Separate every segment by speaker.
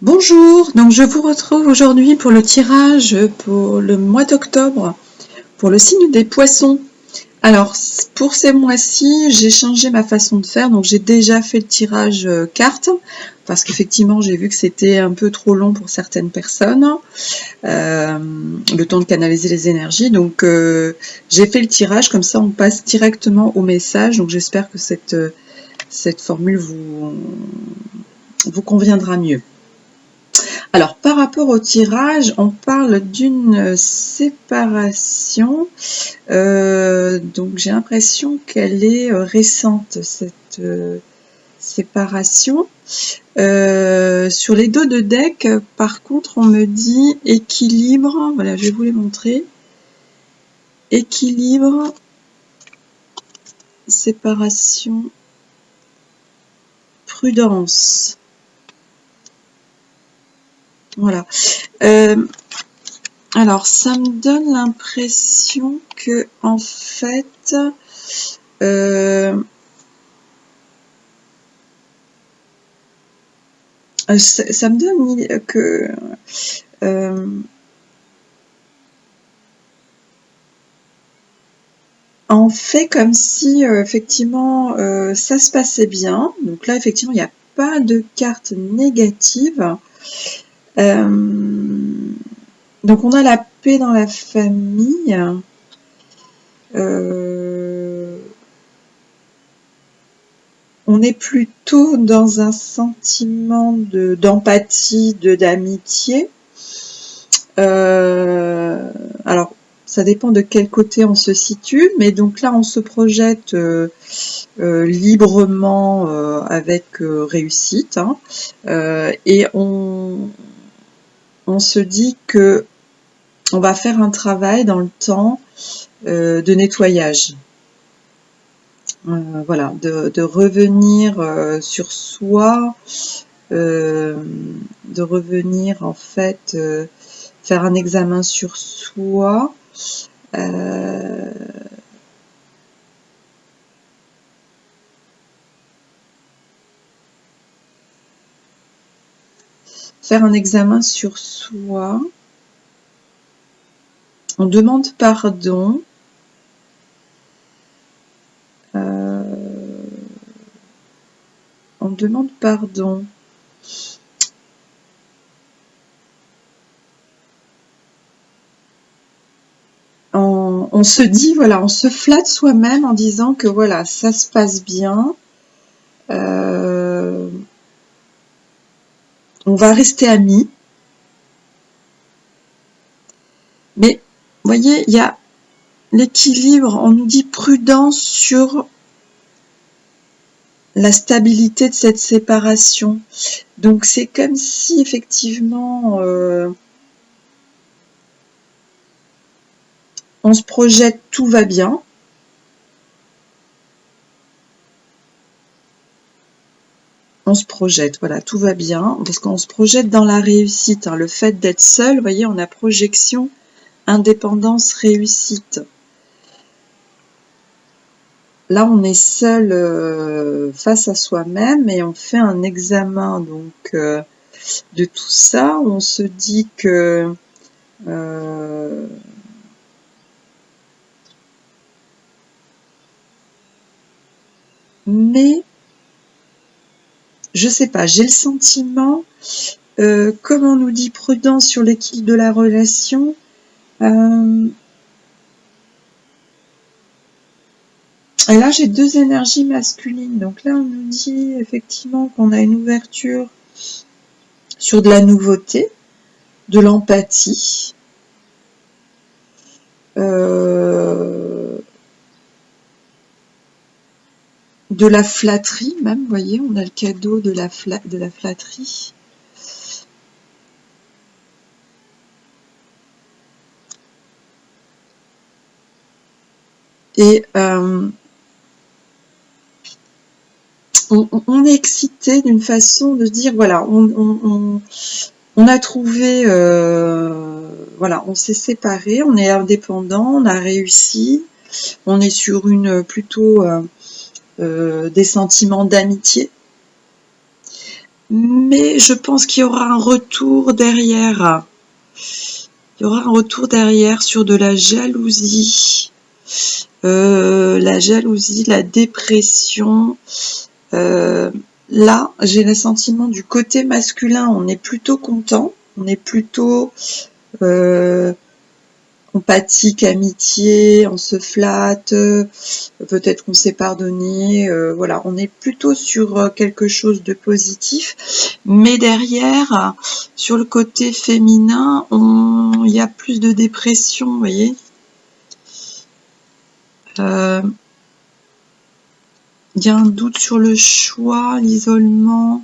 Speaker 1: Bonjour, donc je vous retrouve aujourd'hui pour le tirage pour le mois d'octobre, pour le signe des poissons. Alors, pour ces mois-ci, j'ai changé ma façon de faire, donc j'ai déjà fait le tirage carte, parce qu'effectivement j'ai vu que c'était un peu trop long pour certaines personnes, le temps de canaliser les énergies, donc j'ai fait le tirage, comme ça on passe directement au message, donc j'espère que cette formule vous conviendra mieux. Alors, par rapport au tirage, on parle d'une séparation. Donc, j'ai l'impression qu'elle est récente, cette séparation. Sur les dos de deck, par contre, on me dit équilibre. Voilà, je vais vous les montrer. Équilibre, séparation, prudence. Voilà. Alors, ça me donne l'impression que, en fait, ça me donne que on fait comme si effectivement ça se passait bien. Donc là, effectivement, il n'y a pas de carte négative. Donc on a la paix dans la famille. On est plutôt dans un sentiment d'empathie, d'amitié. Alors, ça dépend de quel côté on se situe, mais donc là, on se projette librement avec réussite, hein, et on se dit que on va faire un travail dans le temps de nettoyage. Voilà, de revenir sur soi, de revenir en fait faire un examen sur soi, faire un examen sur soi. On demande pardon. On demande pardon. On se dit, voilà, on se flatte soi-même en disant que voilà, ça se passe bien. On va rester amis. Mais, vous voyez, il y a l'équilibre, on nous dit prudence sur la stabilité de cette séparation. Donc c'est comme si effectivement on se projette, tout va bien. On se projette, voilà, tout va bien, parce qu'on se projette dans la réussite. Hein. Le fait d'être seul, vous voyez, on a projection, indépendance, réussite. Là, on est seul face à soi-même et on fait un examen donc de tout ça. On se dit que mais je sais pas, j'ai le sentiment, comme on nous dit prudence sur l'équilibre de la relation, et là j'ai deux énergies masculines. Donc là on nous dit effectivement qu'on a une ouverture sur de la nouveauté, de l'empathie, de la flatterie même, vous voyez, on a le cadeau de la flatterie. Et on est excité d'une façon de dire, voilà, on a trouvé, voilà, on s'est séparés, on est indépendant, on a réussi, on est sur une plutôt des sentiments d'amitié. mais je pense qu'il y aura un retour derrière. Il y aura un retour derrière sur de la jalousie. La dépression. Là, j'ai le sentiment du côté masculin, on est plutôt content, on est plutôt empathique, amitié, on se flatte, peut-être qu'on s'est pardonné, voilà, on est plutôt sur quelque chose de positif, mais derrière, sur le côté féminin, il y a plus de dépression, vous voyez. Il y a un doute sur le choix, l'isolement.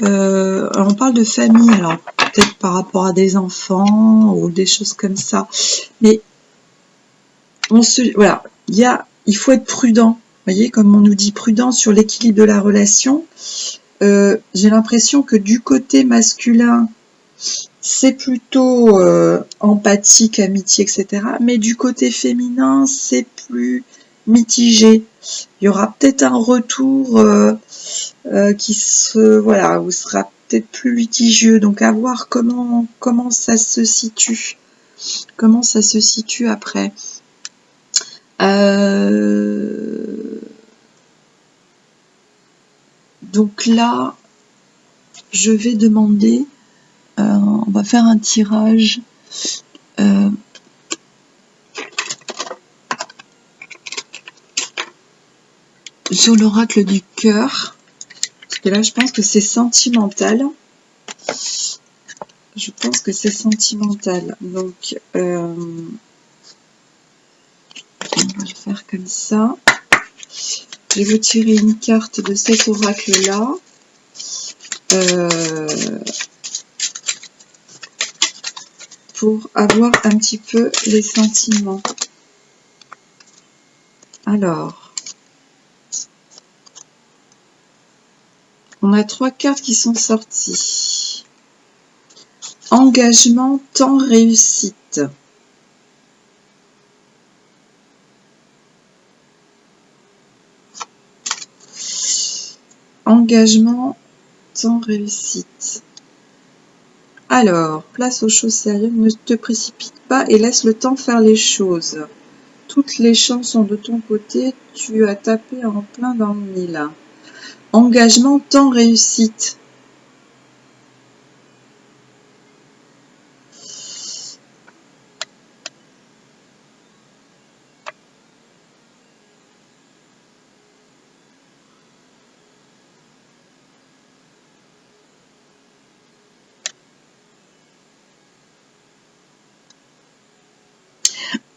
Speaker 1: On parle de famille, alors peut-être par rapport à des enfants ou des choses comme ça. Mais voilà, il faut être prudent. Vous voyez, comme on nous dit prudent sur l'équilibre de la relation. J'ai l'impression que du côté masculin, c'est plutôt empathique, amitié, etc. Mais du côté féminin, c'est plus mitigé. Il y aura peut-être un retour qui vous sera peut-être plus litigieux. Donc à voir comment ça se situe. Comment ça se situe après. Donc là, je vais demander, on va faire un tirage. Sur l'oracle du cœur, parce que là je pense que c'est sentimental. Je pense que c'est sentimental. Donc on va le faire comme ça. Je vais vous tirer une carte de cet oracle-là. Pour avoir un petit peu les sentiments. Alors, on a 3 cartes qui sont sorties. Engagement, temps, réussite. Engagement, temps, réussite. Alors, place aux choses sérieuses, ne te précipite pas et laisse le temps faire les choses. Toutes les chances sont de ton côté, tu as tapé en plein dans le mille. Engagement, temps, réussite.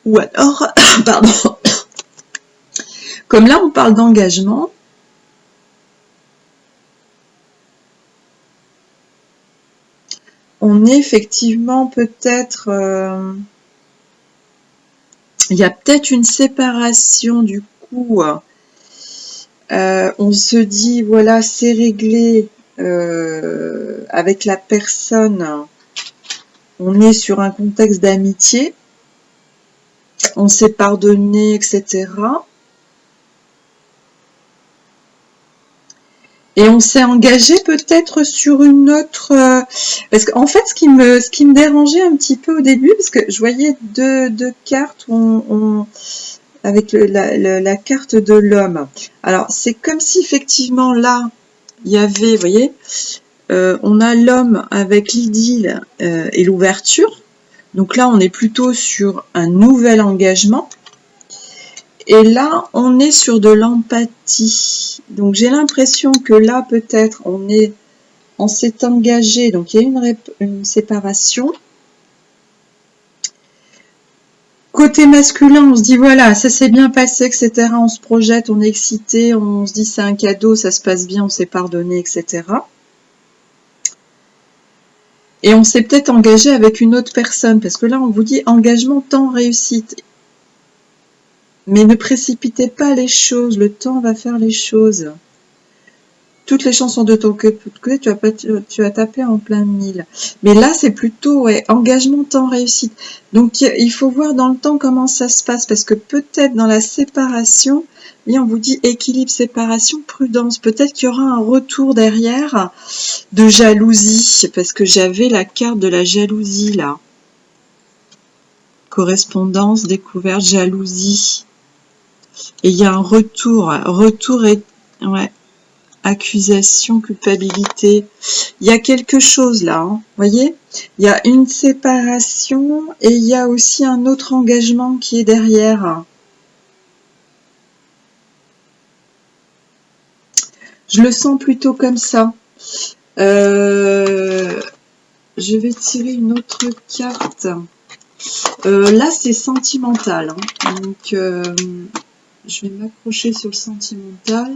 Speaker 1: Ou alors, pardon, comme là on parle d'engagement, on est effectivement peut-être, il y a peut-être une séparation du coup, on se dit voilà c'est réglé avec la personne, on est sur un contexte d'amitié, on s'est pardonné, etc. Et on s'est engagé peut-être sur une autre... parce qu'en fait, ce qui me dérangeait un petit peu au début, parce que je voyais deux cartes avec la carte de l'homme. Alors, c'est comme si effectivement là, il y avait, vous voyez, on a l'homme avec l'idylle et l'ouverture. Donc là, on est plutôt sur un nouvel engagement. Et là, on est sur de l'empathie. Donc j'ai l'impression que là, peut-être, on s'est engagé. Donc il y a une séparation. Côté masculin, on se dit voilà, ça s'est bien passé, etc. On se projette, on est excité, on se dit c'est un cadeau, ça se passe bien, on s'est pardonné, etc. Et on s'est peut-être engagé avec une autre personne, parce que là, on vous dit engagement, temps, réussite. Mais ne précipitez pas les choses, le temps va faire les choses. Toutes les chansons de ton côté, tu as tapé en plein mille. Mais là, c'est plutôt engagement, temps, réussite. Donc, il faut voir dans le temps comment ça se passe, parce que peut-être dans la séparation, Et on vous dit équilibre, séparation, prudence. Peut-être qu'il y aura un retour derrière de jalousie, parce que j'avais la carte de la jalousie là. Correspondance, découverte, jalousie. Et il y a un retour. Retour et ouais, accusation, culpabilité. Il y a quelque chose là, hein, voyez? Il y a une séparation et il y a aussi un autre engagement qui est derrière. Je le sens plutôt comme ça. Je vais tirer une autre carte. Là, c'est sentimental. Hein. Donc, je vais m'accrocher sur le sentimental.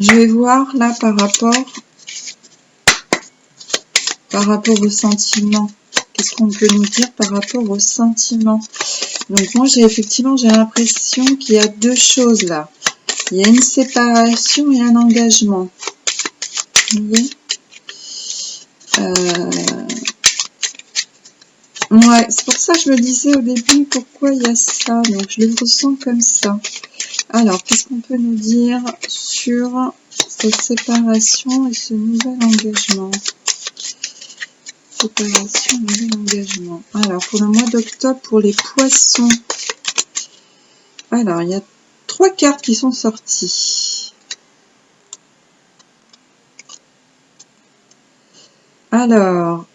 Speaker 1: Je vais voir là par rapport au sentiment. Qu'est-ce qu'on peut nous dire par rapport au sentiment? Donc moi j'ai l'impression qu'il y a deux choses là. Il y a une séparation et un engagement. Vous voyez? Ouais, c'est pour ça que je me disais au début pourquoi il y a ça. Donc je le ressens comme ça. Alors, qu'est-ce qu'on peut nous dire sur cette séparation et ce nouvel engagement? Séparation, nouvel engagement. Alors, pour le mois d'octobre, pour les poissons. Alors, il y a 3 cartes qui sont sorties. Alors,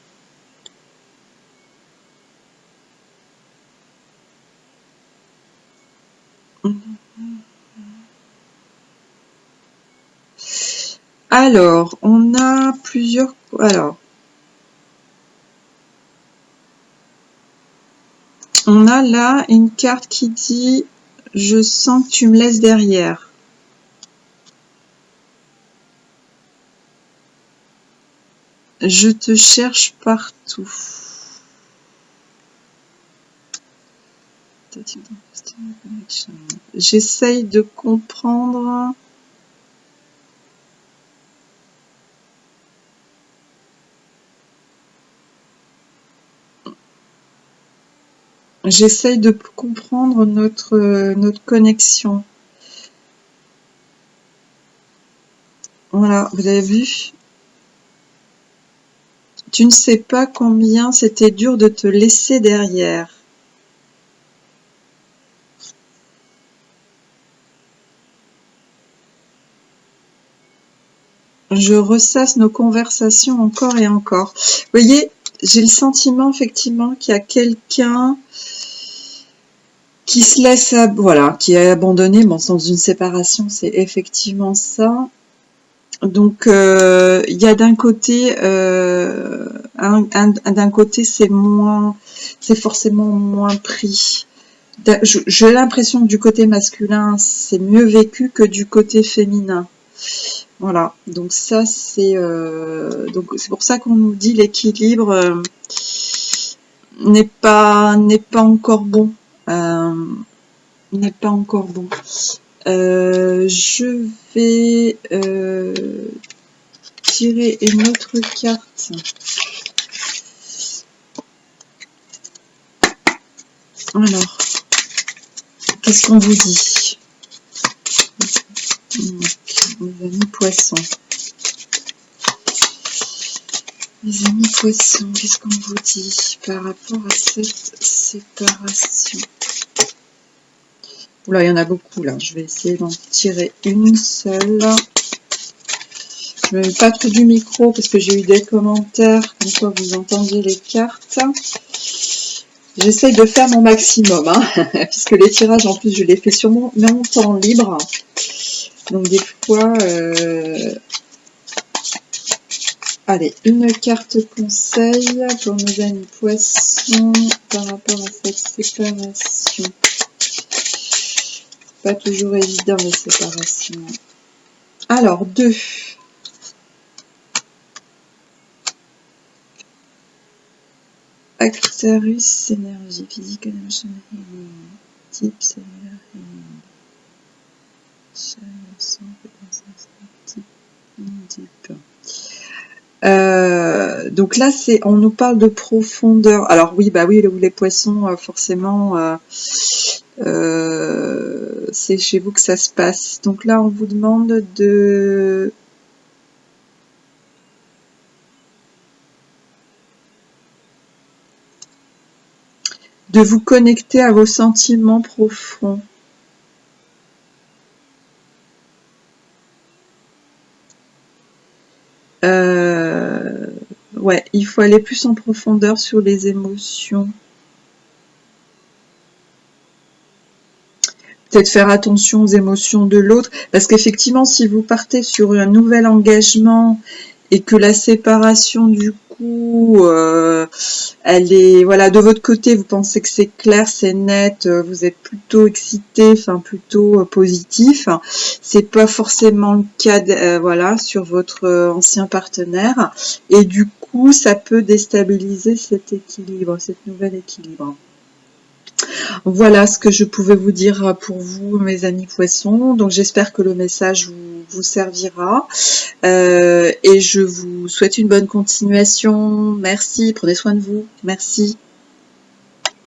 Speaker 1: on a plusieurs... Alors, on a là une carte qui dit « Je sens que tu me laisses derrière ». Je te cherche partout. J'essaye de comprendre. J'essaye de comprendre notre connexion. Voilà, vous avez vu? Tu ne sais pas combien c'était dur de te laisser derrière. Je ressasse nos conversations encore et encore. Vous voyez, j'ai le sentiment effectivement qu'il y a quelqu'un qui se laisse, voilà, qui est abandonné. Bon, dans une séparation, c'est effectivement ça. Donc, il y a d'un côté, d'un côté, c'est forcément moins pris. J'ai l'impression que du côté masculin, c'est mieux vécu que du côté féminin. Voilà, donc ça c'est pour ça qu'on nous dit l'équilibre n'est pas encore bon, n'est pas encore bon. Je vais tirer une autre carte. Alors, qu'est-ce qu'on vous dit? Les amis poissons. Les amis poissons, qu'est-ce qu'on vous dit par rapport à cette séparation? Oula, il y en a beaucoup là. Je vais essayer d'en tirer une seule. Je ne mets pas trop du micro parce que j'ai eu des commentaires comme quoi vous entendiez les cartes. J'essaye de faire mon maximum, hein, puisque les tirages en plus je les fais sur mon temps libre. Donc des fois... Allez, une carte conseil pour nos amis poissons par rapport à cette séparation. Pas toujours évident les séparations. Alors, 2. Actarus, énergie, physique, emotional healing, type, cellular healing. Type. Donc là, on nous parle de profondeur. Alors oui, bah oui, les poissons, forcément, c'est chez vous que ça se passe. Donc là, on vous demande de vous connecter à vos sentiments profonds. Ouais, il faut aller plus en profondeur sur les émotions. Peut-être faire attention aux émotions de l'autre, parce qu'effectivement, si vous partez sur un nouvel engagement et que la séparation du coup, elle est, voilà, de votre côté, vous pensez que c'est clair, c'est net, vous êtes plutôt excité, enfin plutôt positif. C'est pas forcément le cas, voilà, sur votre ancien partenaire, et du coup, ça peut déstabiliser cet équilibre, cet nouvel équilibre. Voilà ce que je pouvais vous dire pour vous, mes amis poissons. Donc j'espère que le message vous servira. Et je vous souhaite une bonne continuation. Merci, prenez soin de vous. Merci.